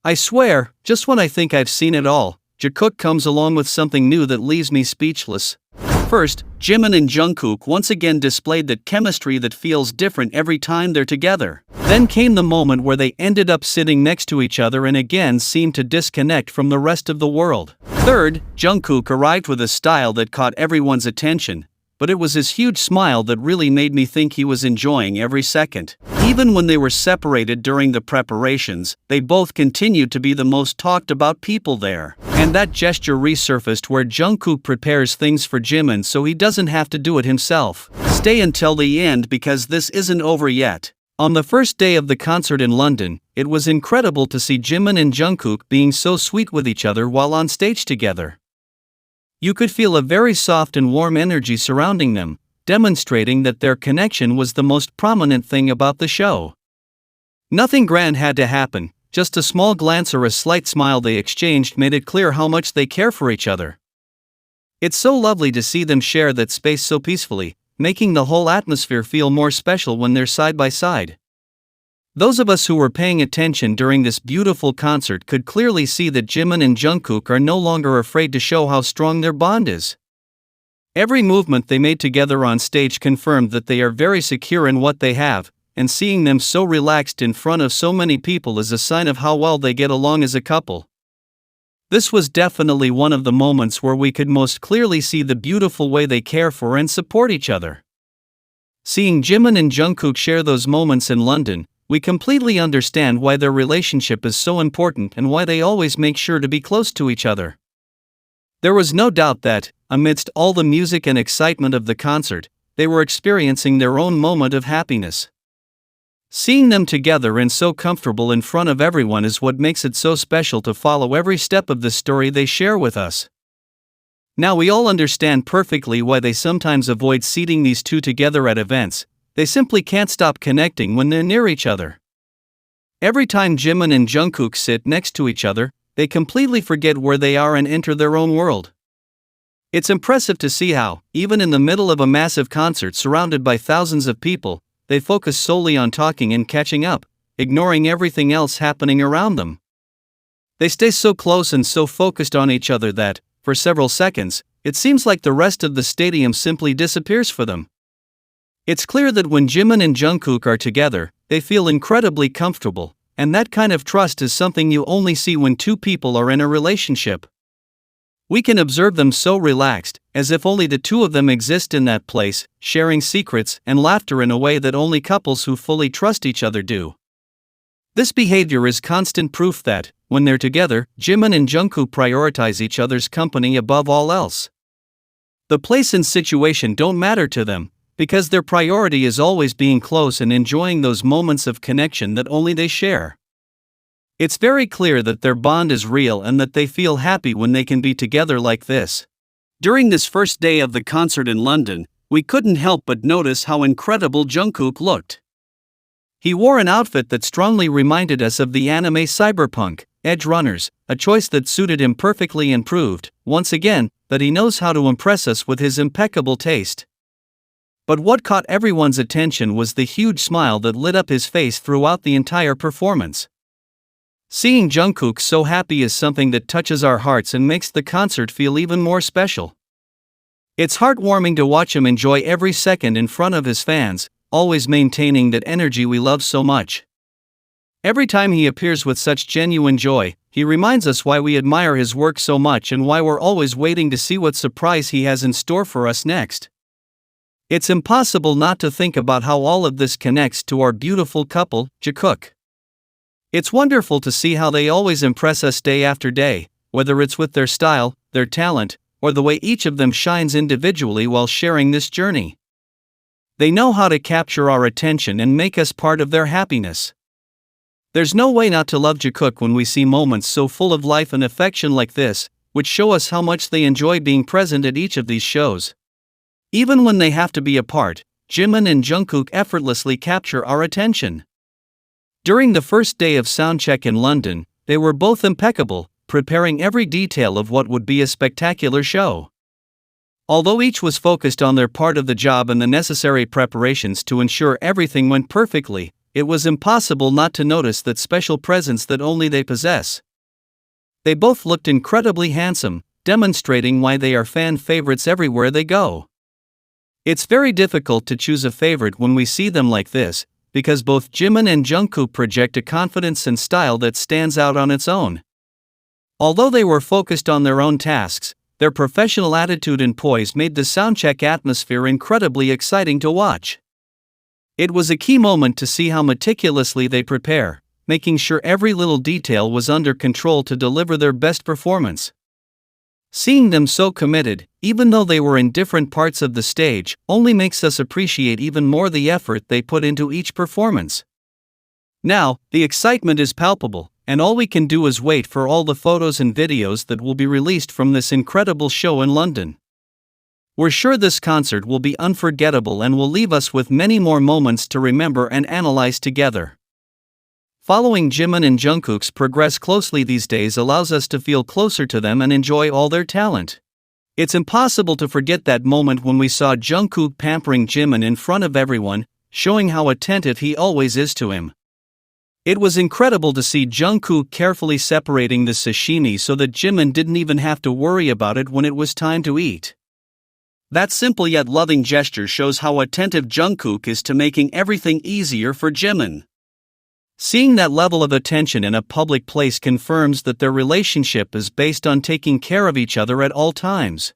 I swear, just when I think I've seen it all, Jikook comes along with something new that leaves me speechless. First, Jimin and Jungkook once again displayed that chemistry that feels different every time they're together. Then came the moment where they ended up sitting next to each other and again seemed to disconnect from the rest of the world. Third, Jungkook arrived with a style that caught everyone's attention, but it was his huge smile that really made me think he was enjoying every second. Even when they were separated during the preparations, they both continued to be the most talked about people there. And that gesture resurfaced where Jungkook prepares things for Jimin so he doesn't have to do it himself. Stay until the end because this isn't over yet. On the first day of the concert in London, it was incredible to see Jimin and Jungkook being so sweet with each other while on stage together. You could feel a very soft and warm energy surrounding them, demonstrating that their connection was the most prominent thing about the show. Nothing grand had to happen, just a small glance or a slight smile they exchanged made it clear how much they care for each other. It's so lovely to see them share that space so peacefully, making the whole atmosphere feel more special when they're side by side. Those of us who were paying attention during this beautiful concert could clearly see that Jimin and Jungkook are no longer afraid to show how strong their bond is. Every movement they made together on stage confirmed that they are very secure in what they have, and seeing them so relaxed in front of so many people is a sign of how well they get along as a couple. This was definitely one of the moments where we could most clearly see the beautiful way they care for and support each other. Seeing Jimin and Jungkook share those moments in London, we completely understand why their relationship is so important and why they always make sure to be close to each other. There was no doubt that, amidst all the music and excitement of the concert, they were experiencing their own moment of happiness. Seeing them together and so comfortable in front of everyone is what makes it so special to follow every step of the story they share with us. Now we all understand perfectly why they sometimes avoid seating these two together at events. They simply can't stop connecting when they're near each other. Every time Jimin and Jungkook sit next to each other, they completely forget where they are and enter their own world. It's impressive to see how, even in the middle of a massive concert surrounded by thousands of people, they focus solely on talking and catching up, ignoring everything else happening around them. They stay so close and so focused on each other that, for several seconds, it seems like the rest of the stadium simply disappears for them. It's clear that when Jimin and Jungkook are together, they feel incredibly comfortable, and that kind of trust is something you only see when two people are in a relationship. We can observe them so relaxed, as if only the two of them exist in that place, sharing secrets and laughter in a way that only couples who fully trust each other do. This behavior is constant proof that, when they're together, Jimin and Jungkook prioritize each other's company above all else. The place and situation don't matter to them, because their priority is always being close and enjoying those moments of connection that only they share. It's very clear that their bond is real and that they feel happy when they can be together like this. During this first day of the concert in London, we couldn't help but notice how incredible Jungkook looked. He wore an outfit that strongly reminded us of the anime Cyberpunk, Edge Runners, a choice that suited him perfectly and proved, once again, that he knows how to impress us with his impeccable taste. But what caught everyone's attention was the huge smile that lit up his face throughout the entire performance. Seeing Jungkook so happy is something that touches our hearts and makes the concert feel even more special. It's heartwarming to watch him enjoy every second in front of his fans, always maintaining that energy we love so much. Every time he appears with such genuine joy, he reminds us why we admire his work so much and why we're always waiting to see what surprise he has in store for us next. It's impossible not to think about how all of this connects to our beautiful couple, Jikook. It's wonderful to see how they always impress us day after day, whether it's with their style, their talent, or the way each of them shines individually while sharing this journey. They know how to capture our attention and make us part of their happiness. There's no way not to love Jikook when we see moments so full of life and affection like this, which show us how much they enjoy being present at each of these shows. Even when they have to be apart, Jimin and Jungkook effortlessly capture our attention. During the first day of soundcheck in London, they were both impeccable, preparing every detail of what would be a spectacular show. Although each was focused on their part of the job and the necessary preparations to ensure everything went perfectly, it was impossible not to notice that special presence that only they possess. They both looked incredibly handsome, demonstrating why they are fan favorites everywhere they go. It's very difficult to choose a favorite when we see them like this, because both Jimin and Jungkook project a confidence and style that stands out on its own. Although they were focused on their own tasks, their professional attitude and poise made the soundcheck atmosphere incredibly exciting to watch. It was a key moment to see how meticulously they prepare, making sure every little detail was under control to deliver their best performance. Seeing them so committed, even though they were in different parts of the stage, only makes us appreciate even more the effort they put into each performance. Now, the excitement is palpable, and all we can do is wait for all the photos and videos that will be released from this incredible show in London. We're sure this concert will be unforgettable and will leave us with many more moments to remember and analyze together. Following Jimin and Jungkook's progress closely these days allows us to feel closer to them and enjoy all their talent. It's impossible to forget that moment when we saw Jungkook pampering Jimin in front of everyone, showing how attentive he always is to him. It was incredible to see Jungkook carefully separating the sashimi so that Jimin didn't even have to worry about it when it was time to eat. That simple yet loving gesture shows how attentive Jungkook is to making everything easier for Jimin. Seeing that level of attention in a public place confirms that their relationship is based on taking care of each other at all times.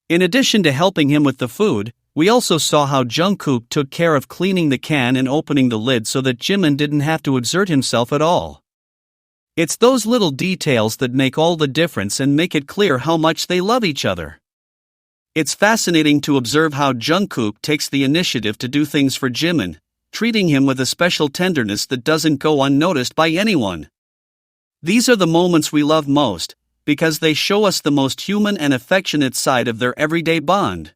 In addition to helping him with the food, we also saw how Jungkook took care of cleaning the can and opening the lid so that Jimin didn't have to exert himself at all. It's those little details that make all the difference and make it clear how much they love each other. It's fascinating to observe how Jungkook takes the initiative to do things for Jimin, treating him with a special tenderness that doesn't go unnoticed by anyone. These are the moments we love most, because they show us the most human and affectionate side of their everyday bond.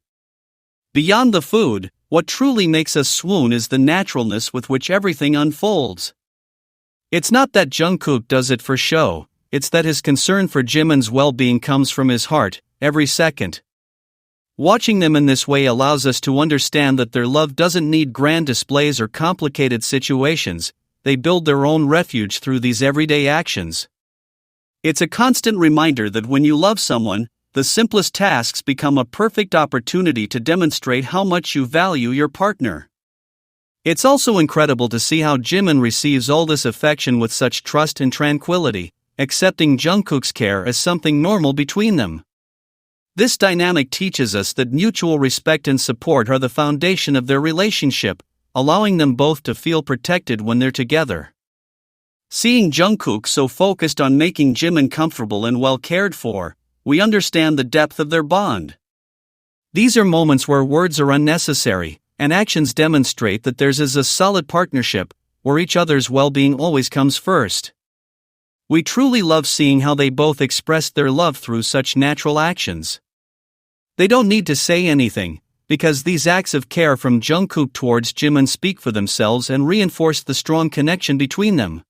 Beyond the food, what truly makes us swoon is the naturalness with which everything unfolds. It's not that Jungkook does it for show, it's that his concern for Jimin's well-being comes from his heart, every second. Watching them in this way allows us to understand that their love doesn't need grand displays or complicated situations, they build their own refuge through these everyday actions. It's a constant reminder that when you love someone, the simplest tasks become a perfect opportunity to demonstrate how much you value your partner. It's also incredible to see how Jimin receives all this affection with such trust and tranquility, accepting Jungkook's care as something normal between them. This dynamic teaches us that mutual respect and support are the foundation of their relationship, allowing them both to feel protected when they're together. Seeing Jungkook so focused on making Jimin comfortable and well cared for, we understand the depth of their bond. These are moments where words are unnecessary, and actions demonstrate that theirs is a solid partnership, where each other's well-being always comes first. We truly love seeing how they both express their love through such natural actions. They don't need to say anything, because these acts of care from Jungkook towards Jimin speak for themselves and reinforce the strong connection between them.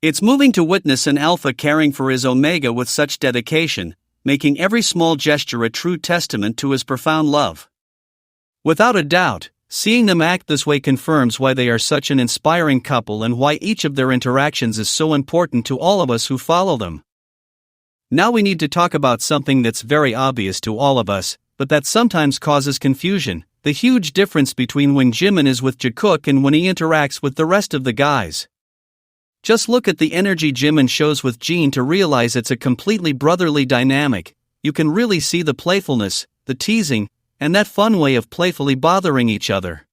It's moving to witness an alpha caring for his omega with such dedication, making every small gesture a true testament to his profound love. Without a doubt, seeing them act this way confirms why they are such an inspiring couple and why each of their interactions is so important to all of us who follow them. Now we need to talk about something that's very obvious to all of us, but that sometimes causes confusion: the huge difference between when Jimin is with Jikook and when he interacts with the rest of the guys. Just look at the energy Jimin shows with Jin to realize it's a completely brotherly dynamic. You can really see the playfulness, the teasing, and that fun way of playfully bothering each other.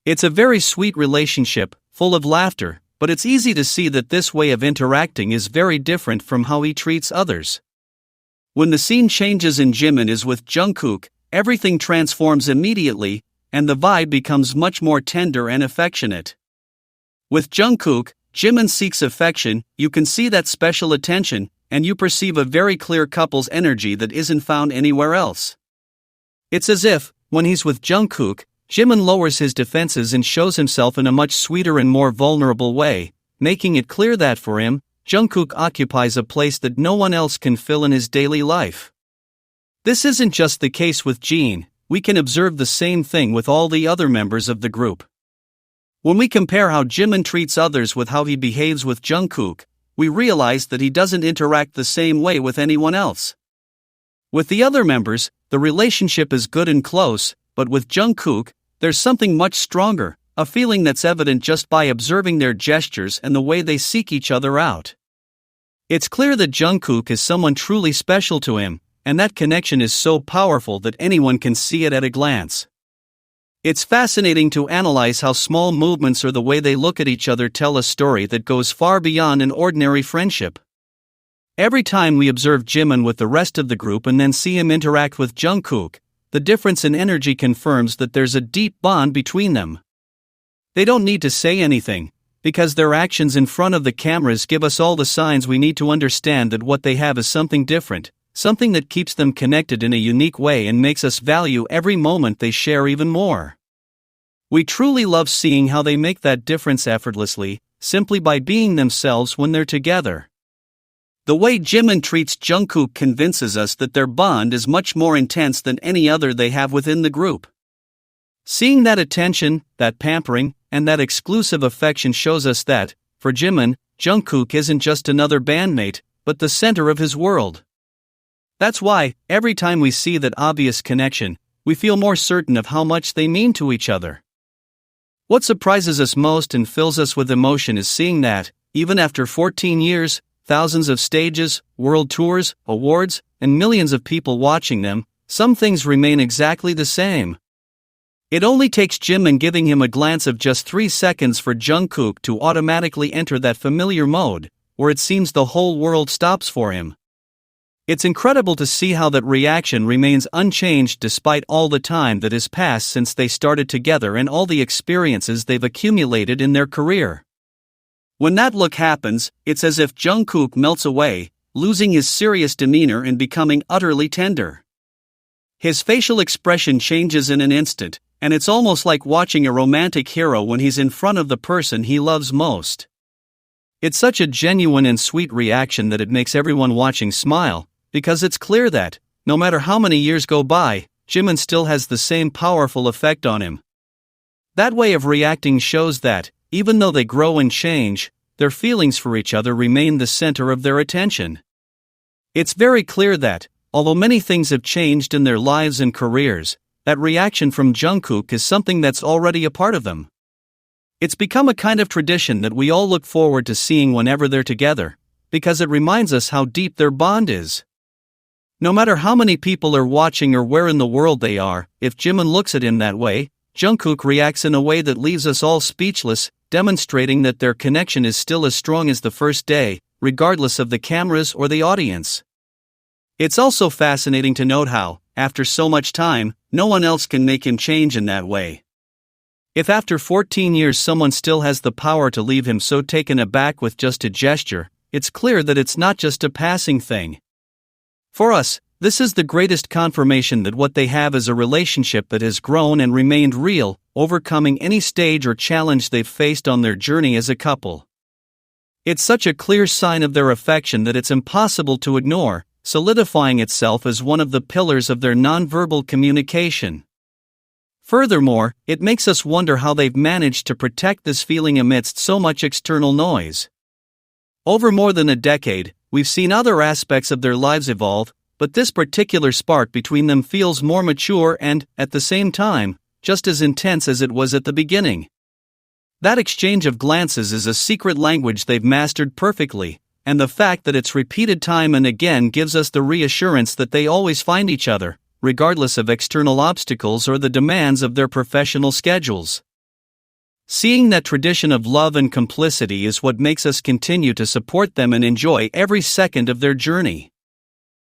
It's a very sweet relationship, full of laughter, but it's easy to see that this way of interacting is very different from how he treats others. When the scene changes and Jimin is with Jungkook, everything transforms immediately, and the vibe becomes much more tender and affectionate. With Jungkook, Jimin seeks affection, you can see that special attention, and you perceive a very clear couple's energy that isn't found anywhere else. It's as if, when he's with Jungkook, Jimin lowers his defenses and shows himself in a much sweeter and more vulnerable way, making it clear that for him, Jungkook occupies a place that no one else can fill in his daily life. This isn't just the case with Jin, we can observe the same thing with all the other members of the group. When we compare how Jimin treats others with how he behaves with Jungkook, we realize that he doesn't interact the same way with anyone else. With the other members, the relationship is good and close, but with Jungkook, there's something much stronger, a feeling that's evident just by observing their gestures and the way they seek each other out. It's clear that Jungkook is someone truly special to him, and that connection is so powerful that anyone can see it at a glance. It's fascinating to analyze how small movements or the way they look at each other tell a story that goes far beyond an ordinary friendship. Every time we observe Jimin with the rest of the group and then see him interact with Jungkook, the difference in energy confirms that there's a deep bond between them. They don't need to say anything, because their actions in front of the cameras give us all the signs we need to understand that what they have is something different, something that keeps them connected in a unique way and makes us value every moment they share even more. We truly love seeing how they make that difference effortlessly, simply by being themselves when they're together. The way Jimin treats Jungkook convinces us that their bond is much more intense than any other they have within the group. Seeing that attention, that pampering, and that exclusive affection shows us that, for Jimin, Jungkook isn't just another bandmate, but the center of his world. That's why, every time we see that obvious connection, we feel more certain of how much they mean to each other. What surprises us most and fills us with emotion is seeing that, even after 14 years, thousands of stages, world tours, awards, and millions of people watching them, some things remain exactly the same. It only takes Jimin giving him a glance of just 3 seconds for Jungkook to automatically enter that familiar mode, where it seems the whole world stops for him. It's incredible to see how that reaction remains unchanged despite all the time that has passed since they started together and all the experiences they've accumulated in their career. When that look happens, it's as if Jungkook melts away, losing his serious demeanor and becoming utterly tender. His facial expression changes in an instant, and it's almost like watching a romantic hero when he's in front of the person he loves most. It's such a genuine and sweet reaction that it makes everyone watching smile, because it's clear that, no matter how many years go by, Jimin still has the same powerful effect on him. That way of reacting shows that, even though they grow and change, their feelings for each other remain the center of their attention. It's very clear that, although many things have changed in their lives and careers, that reaction from Jungkook is something that's already a part of them. It's become a kind of tradition that we all look forward to seeing whenever they're together, because it reminds us how deep their bond is. No matter how many people are watching or where in the world they are, if Jimin looks at him that way, Jungkook reacts in a way that leaves us all speechless, demonstrating that their connection is still as strong as the first day, regardless of the cameras or the audience. It's also fascinating to note how, after so much time, no one else can make him change in that way. If after 14 years someone still has the power to leave him so taken aback with just a gesture, it's clear that it's not just a passing thing. For us, this is the greatest confirmation that what they have is a relationship that has grown and remained real, overcoming any stage or challenge they've faced on their journey as a couple. It's such a clear sign of their affection that it's impossible to ignore, solidifying itself as one of the pillars of their nonverbal communication. Furthermore, it makes us wonder how they've managed to protect this feeling amidst so much external noise. Over more than a decade, we've seen other aspects of their lives evolve, but this particular spark between them feels more mature and, at the same time, just as intense as it was at the beginning. That exchange of glances is a secret language they've mastered perfectly, and the fact that it's repeated time and again gives us the reassurance that they always find each other, regardless of external obstacles or the demands of their professional schedules. Seeing that tradition of love and complicity is what makes us continue to support them and enjoy every second of their journey.